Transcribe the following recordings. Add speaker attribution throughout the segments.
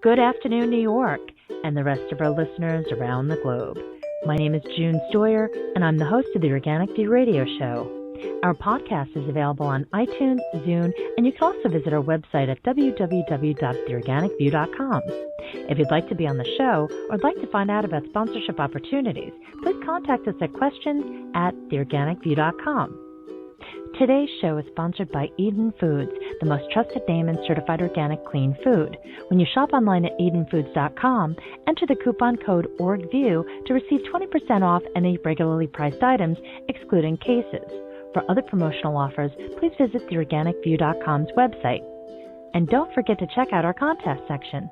Speaker 1: Good afternoon, New York, and the rest of our listeners around the globe. My name is June Stoyer, and I'm the host of the Organic View Radio Show. Our podcast is available on iTunes, Zune, and you can also visit our website at www.theorganicview.com. If you'd like to be on the show or would like to find out about sponsorship opportunities, please contact us at questions@theorganicview.com. Today's show is sponsored by Eden Foods, the most trusted name in certified organic clean food. When you shop online at edenfoods.com, enter the coupon code ORGVIEW to receive 20% off any regularly priced items, excluding cases. For other promotional offers, please visit theorganicview.com's website. And don't forget to check out our contest section.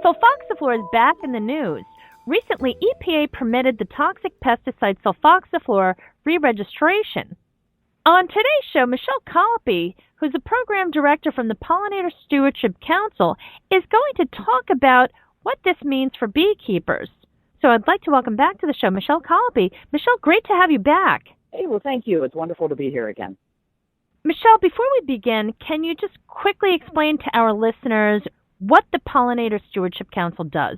Speaker 1: Sulfoxaflor is back in the news. Recently, EPA permitted the toxic pesticide sulfoxaflor re-registration. On today's show, Michele Colopy, who's a program director from the Pollinator Stewardship Council, is going to talk about what this means for beekeepers. So I'd like to welcome back to the show Michele Colopy. Michele, great to have you back.
Speaker 2: Hey, well, thank you. It's wonderful to be here again.
Speaker 1: Michele, before we begin, can you just quickly explain to our listeners what the Pollinator Stewardship Council does?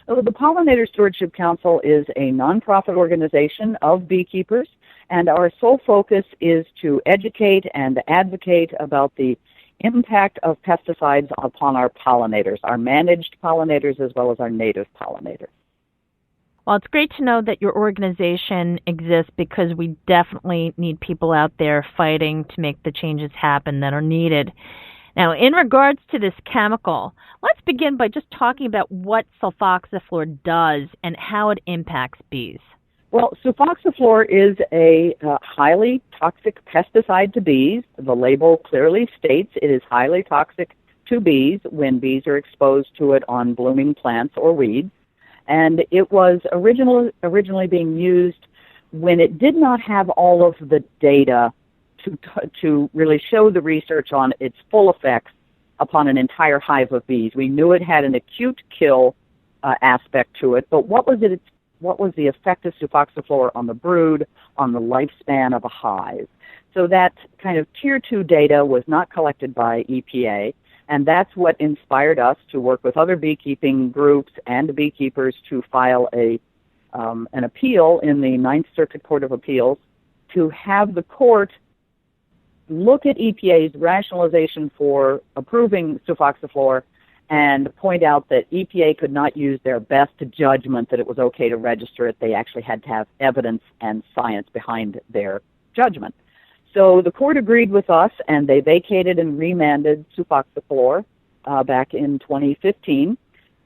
Speaker 2: Well, the Pollinator Stewardship Council is a nonprofit organization of beekeepers, and our sole focus is to educate and advocate about the impact of pesticides upon our pollinators, our managed pollinators as well as our native pollinators.
Speaker 1: Well, it's great to know that your organization exists because we definitely need people out there fighting to make the changes happen that are needed. Now, in regards to this chemical, let's begin by just talking about what sulfoxaflor does and how it impacts bees.
Speaker 2: Well, sulfoxaflor is a highly toxic pesticide to bees. The label clearly states it is highly toxic to bees when bees are exposed to it on blooming plants or weeds. And it was originally being used when it did not have all of the data to really show the research on its full effects upon an entire hive of bees. We knew it had an acute kill aspect to it, but what was the effect of sulfoxaflor on the brood, on the lifespan of a hive? So that kind of Tier 2 data was not collected by EPA, and that's what inspired us to work with other beekeeping groups and beekeepers to file an appeal in the Ninth Circuit Court of Appeals to have the court look at EPA's rationalization for approving sulfoxaflor and point out that EPA could not use their best judgment that it was okay to register it. They actually had to have evidence and science behind their judgment. So the court agreed with us, and they vacated and remanded sulfoxaflor back in 2015.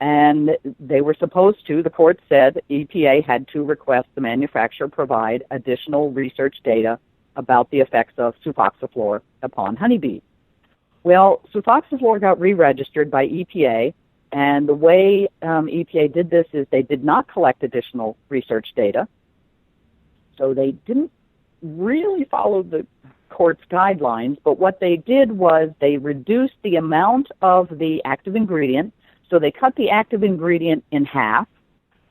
Speaker 2: And they were supposed to, the court said, EPA had to request the manufacturer provide additional research data about the effects of sulfoxaflor upon honeybees. Well, sulfoxaflor got re-registered by EPA, and the way EPA did this is they did not collect additional research data. So they didn't really follow the court's guidelines, but what they did was they reduced the amount of the active ingredient. So they cut the active ingredient in half.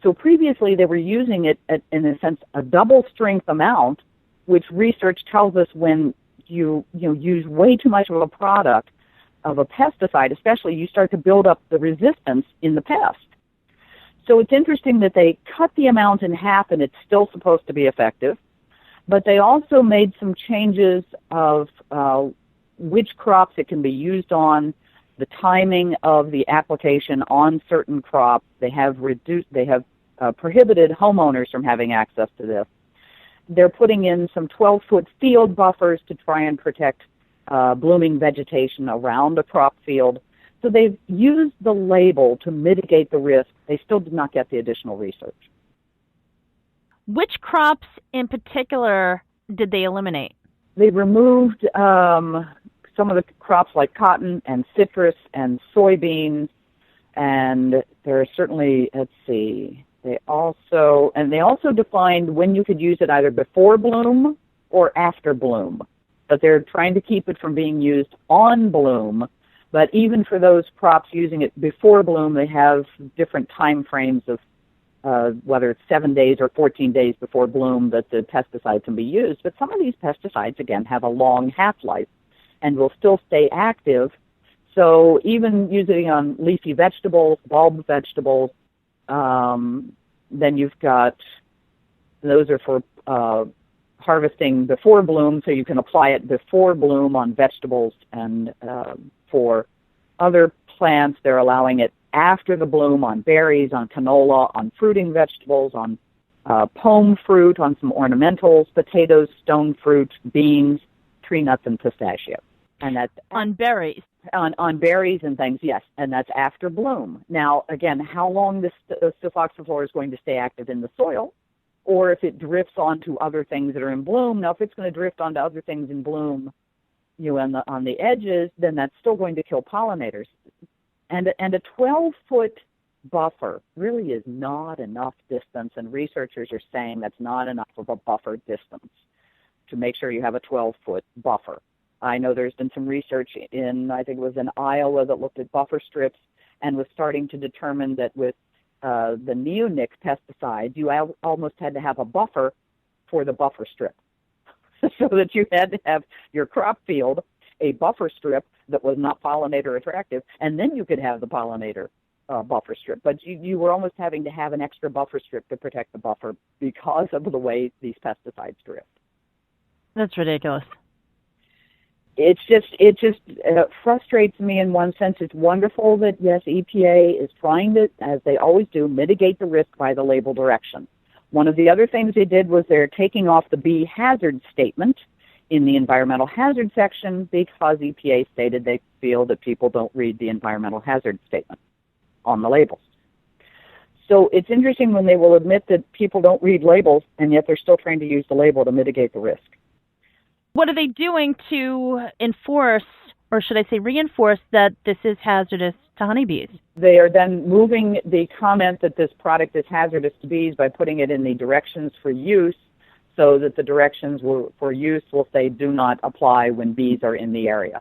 Speaker 2: So previously they were using it at, in a sense, a double strength amount, which research tells us when you use way too much of a product, of a pesticide especially, you start to build up the resistance in the pest. So it's interesting that they cut the amount in half and it's still supposed to be effective, but they also made some changes of which crops it can be used on, the timing of the application on certain crops. They have prohibited homeowners from having access to this. They're putting in some 12-foot field buffers to try and protect blooming vegetation around a crop field. So they've used the label to mitigate the risk. They still did not get the additional research.
Speaker 1: Which crops in particular did they eliminate?
Speaker 2: They removed some of the crops like cotton and citrus and soybeans, and there are certainly, They also defined when you could use it either before bloom or after bloom. But they're trying to keep it from being used on bloom. But even for those crops using it before bloom, they have different time frames of whether it's 7 days or 14 days before bloom that the pesticide can be used. But some of these pesticides, again, have a long half-life and will still stay active. So even using on leafy vegetables, bulb vegetables, then you've got, those are for harvesting before bloom, so you can apply it before bloom on vegetables, and for other plants, they're allowing it after the bloom on berries, on canola, on fruiting vegetables, on pome fruit, on some ornamentals, potatoes, stone fruit, beans, tree nuts, and pistachios. And that's
Speaker 1: on berries.
Speaker 2: On berries and things, yes, and that's after bloom. Now, again, how long this sulfoxaflor is going to stay active in the soil, or if it drifts onto other things that are in bloom. Now, if it's going to drift onto other things in bloom, on the edges, then that's still going to kill pollinators. And a 12-foot buffer really is not enough distance, and researchers are saying that's not enough of a buffer distance to make sure you have a 12-foot buffer. I know there's been some research I think it was in Iowa, that looked at buffer strips and was starting to determine that with the neonic pesticides, you almost had to have a buffer for the buffer strip. So that you had to have your crop field, a buffer strip that was not pollinator attractive, and then you could have the pollinator buffer strip. But you were almost having to have an extra buffer strip to protect the buffer because of the way these pesticides drift.
Speaker 1: That's ridiculous.
Speaker 2: It just frustrates me in one sense. It's wonderful that, yes, EPA is trying to, as they always do, mitigate the risk by the label direction. One of the other things they did was they're taking off the bee hazard statement in the environmental hazard section because EPA stated they feel that people don't read the environmental hazard statement on the labels. So it's interesting when they will admit that people don't read labels, and yet they're still trying to use the label to mitigate the risk.
Speaker 1: What are they doing to enforce, or should I say reinforce, that this is hazardous to honeybees?
Speaker 2: They are then moving the comment that this product is hazardous to bees by putting it in the directions for use, so that the directions for use will say do not apply when bees are in the area.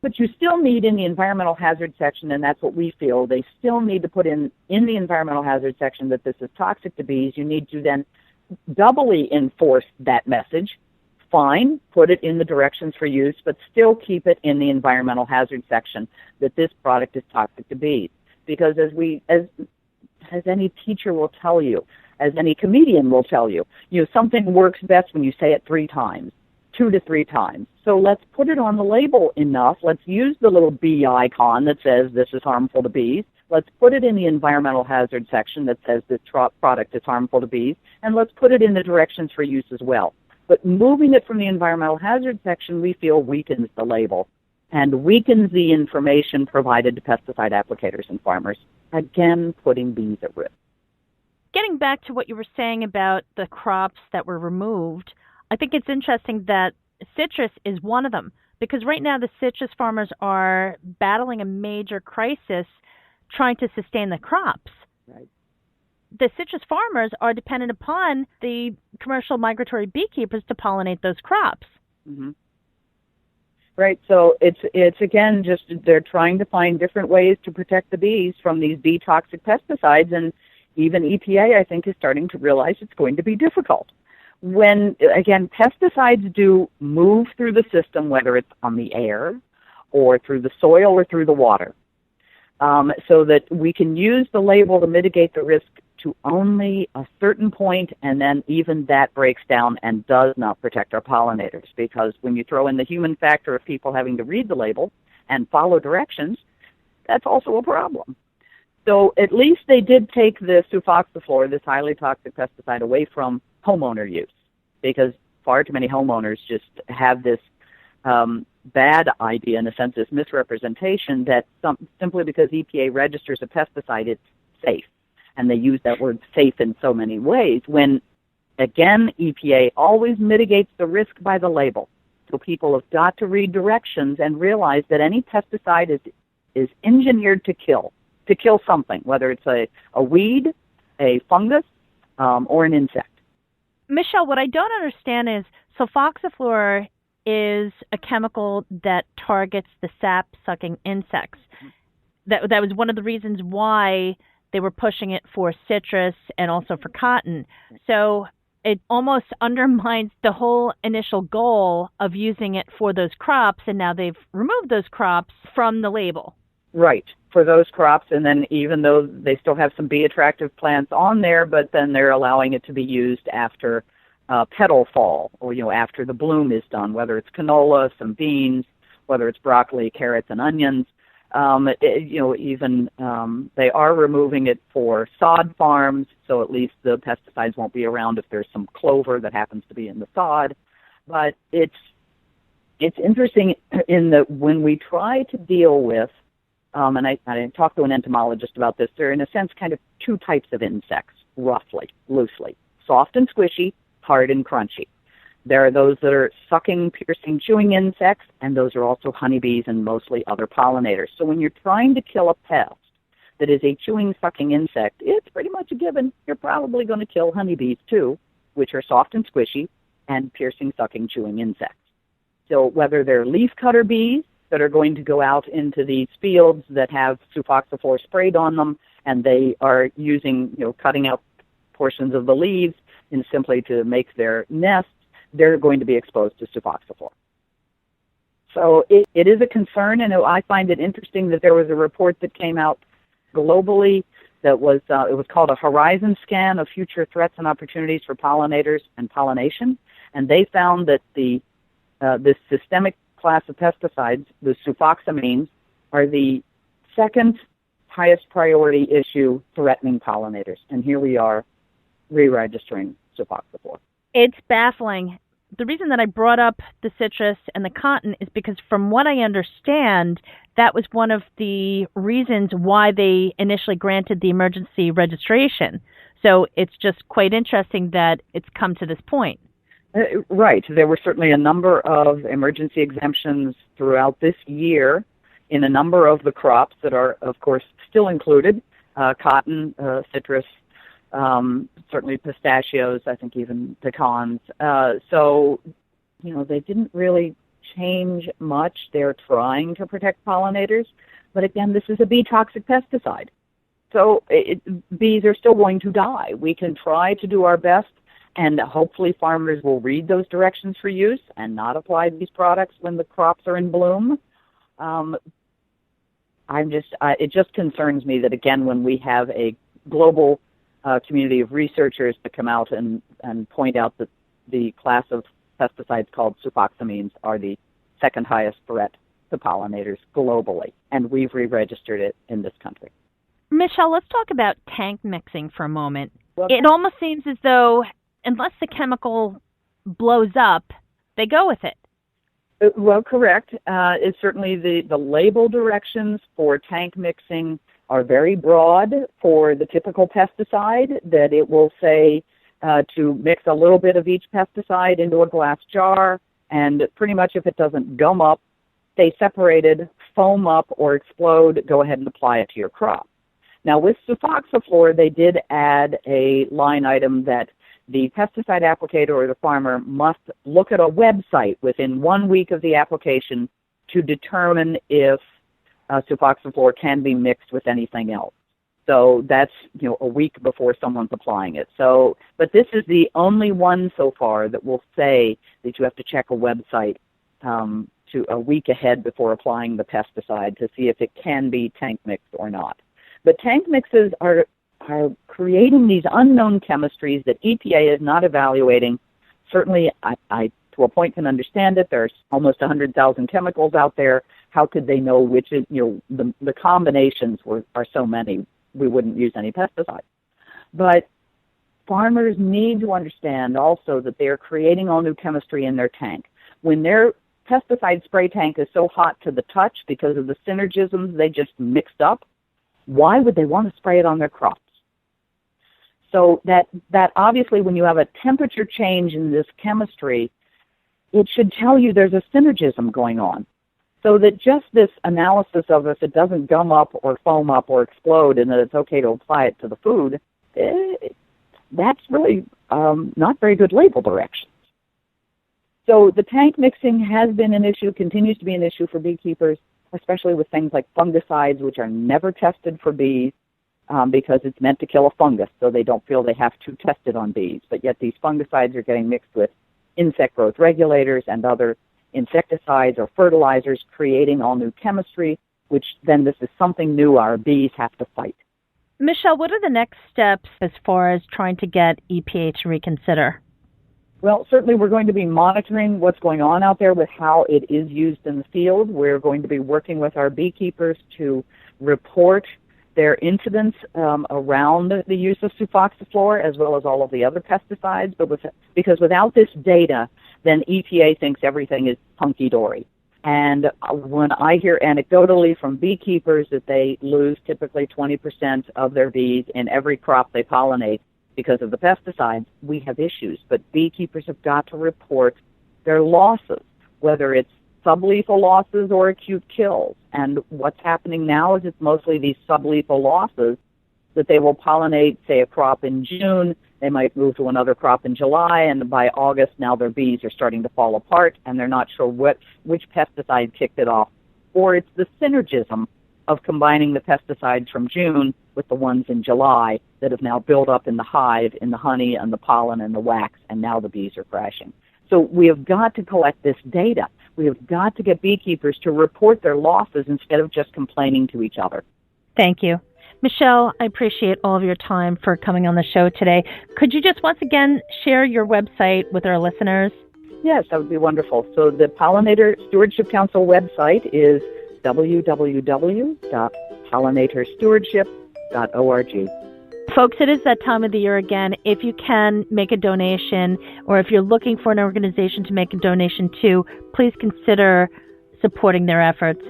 Speaker 2: But you still need in the environmental hazard section, and that's what we feel, they still need to put in the environmental hazard section that this is toxic to bees. You need to then doubly enforce that message. Fine, put it in the directions for use, but still keep it in the environmental hazard section that this product is toxic to bees. Because as any teacher will tell you, as any comedian will tell you, something works best when you say it 3 times, 2 to 3 times. So let's put it on the label enough. Let's use the little bee icon that says this is harmful to bees. Let's put it in the environmental hazard section that says this product is harmful to bees, and let's put it in the directions for use as well. But moving it from the environmental hazard section, we feel, weakens the label and weakens the information provided to pesticide applicators and farmers, again, putting bees at risk.
Speaker 1: Getting back to what you were saying about the crops that were removed, I think it's interesting that citrus is one of them, because right now the citrus farmers are battling a major crisis trying to sustain the crops.
Speaker 2: Right.
Speaker 1: The citrus farmers are dependent upon the commercial migratory beekeepers to pollinate those crops.
Speaker 2: Mm-hmm. Right. So it's again just they're trying to find different ways to protect the bees from these bee toxic pesticides, and even EPA, I think, is starting to realize it's going to be difficult. When, again, pesticides do move through the system, whether it's on the air or through the soil or through the water, so that we can use the label to mitigate the risk to only a certain point, and then even that breaks down and does not protect our pollinators, because when you throw in the human factor of people having to read the label and follow directions, that's also a problem. So at least they did take the sulfoxaflor, this highly toxic pesticide, away from homeowner use, because far too many homeowners just have this bad idea, in a sense, this misrepresentation that simply because EPA registers a pesticide, it's safe. And they use that word safe in so many ways, when, again, EPA always mitigates the risk by the label. So people have got to read directions and realize that any pesticide is engineered to kill something, whether it's a weed, a fungus, or an insect.
Speaker 1: Michele, what I don't understand is sulfoxaflor is a chemical that targets the sap-sucking insects. That was one of the reasons why they were pushing it for citrus and also for cotton. So it almost undermines the whole initial goal of using it for those crops, and now they've removed those crops from the label.
Speaker 2: Right, for those crops, and then even though they still have some bee-attractive plants on there, but then they're allowing it to be used after petal fall, or, after the bloom is done, whether it's canola, some beans, whether it's broccoli, carrots, and onions. Even they are removing it for sod farms, so at least the pesticides won't be around if there's some clover that happens to be in the sod. But it's interesting in that when we try to deal with, and I talked to an entomologist about this, there are in a sense kind of two types of insects, roughly, loosely. Soft and squishy, hard and crunchy. There are those that are sucking, piercing, chewing insects, and those are also honeybees and mostly other pollinators. So when you're trying to kill a pest that is a chewing, sucking insect, it's pretty much a given. You're probably going to kill honeybees too, which are soft and squishy and piercing, sucking, chewing insects. So whether they're leafcutter bees that are going to go out into these fields that have sulfoxaflor sprayed on them, and they are using, cutting out portions of the leaves and simply to make their nests, they're going to be exposed to sulfoxaflor. So it is a concern, and I find it interesting that there was a report that came out globally that was it was called a horizon scan of future threats and opportunities for pollinators and pollination, and they found that this systemic class of pesticides, the sulfoxamines, are the second highest priority issue threatening pollinators, and here we are re-registering sulfoxaflor.
Speaker 1: It's baffling. The reason that I brought up the citrus and the cotton is because from what I understand, that was one of the reasons why they initially granted the emergency registration. So it's just quite interesting that it's come to this point.
Speaker 2: Right. There were certainly a number of emergency exemptions throughout this year in a number of the crops that are, of course, still included, cotton, citrus, certainly pistachios, I think even pecans. So, they didn't really change much. They're trying to protect pollinators. But again, this is a bee-toxic pesticide. So bees are still going to die. We can try to do our best, and hopefully farmers will read those directions for use and not apply these products when the crops are in bloom. It just concerns me that, again, when we have a global community of researchers to come out and point out that the class of pesticides called sulfoxamines are the second highest threat to pollinators globally, and we've re-registered it in this country.
Speaker 1: Michele, let's talk about tank mixing for a moment. Well, it almost seems as though unless the chemical blows up, they go with it.
Speaker 2: Well, correct. It's certainly the label directions for tank mixing are very broad for the typical pesticide, that it will say to mix a little bit of each pesticide into a glass jar, and pretty much if it doesn't gum up, stay separated, foam up, or explode, go ahead and apply it to your crop. Now with sulfoxaflor, they did add a line item that the pesticide applicator or the farmer must look at a website within 1 week of the application to determine if sulfoxaflor can be mixed with anything else. So that's a week before someone's applying it. So, but this is the only one so far that will say that you have to check a website to a week ahead before applying the pesticide to see if it can be tank mixed or not. But tank mixes are creating these unknown chemistries that EPA is not evaluating. Certainly, I to a point can understand it. There's almost 100,000 chemicals out there. How could they know which is, the combinations are so many, we wouldn't use any pesticide. But farmers need to understand also that they are creating all new chemistry in their tank. When their pesticide spray tank is so hot to the touch because of the synergisms they just mixed up, why would they want to spray it on their crops? So that obviously when you have a temperature change in this chemistry, it should tell you there's a synergism going on. So that just this analysis of if it doesn't gum up or foam up or explode and that it's okay to apply it to the food, that's really not very good label directions. So the tank mixing has been an issue, continues to be an issue for beekeepers, especially with things like fungicides, which are never tested for bees. because it's meant to kill a fungus, so they don't feel they have to test it on bees. But yet these fungicides are getting mixed with insect growth regulators and other insecticides or fertilizers, creating all new chemistry, which then this is something new our bees have to fight.
Speaker 1: Michele, what are the next steps as far as trying to get EPA to reconsider?
Speaker 2: Well, certainly we're going to be monitoring what's going on out there with how it is used in the field. We're going to be working with our beekeepers to report their incidents around the use of sulfoxaflor, as well as all of the other pesticides. Because without this data, then EPA thinks everything is hunky-dory. And when I hear anecdotally from beekeepers that they lose typically 20% of their bees in every crop they pollinate because of the pesticides, we have issues. But beekeepers have got to report their losses, whether it's sublethal losses or acute kills. And what's happening now is it's mostly these sublethal losses that they will pollinate, say, a crop in June. They might move to another crop in July, and by August now their bees are starting to fall apart, and they're not sure which pesticide kicked it off. Or it's the synergism of combining the pesticides from June with the ones in July that have now built up in the hive, in the honey and the pollen and the wax, and now the bees are crashing. So we have got to collect this data. We have got to get beekeepers to report their losses instead of just complaining to each other.
Speaker 1: Thank you. Michele, I appreciate all of your time for coming on the show today. Could you just once again share your website with our listeners?
Speaker 2: Yes, that would be wonderful. So the Pollinator Stewardship Council website is www.pollinatorstewardship.org.
Speaker 1: Folks, it is that time of the year again. If you can make a donation, or if you're looking for an organization to make a donation to, please consider supporting their efforts.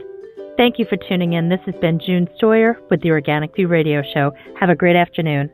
Speaker 1: Thank you for tuning in. This has been June Stoyer with the Organic View Radio Show. Have a great afternoon.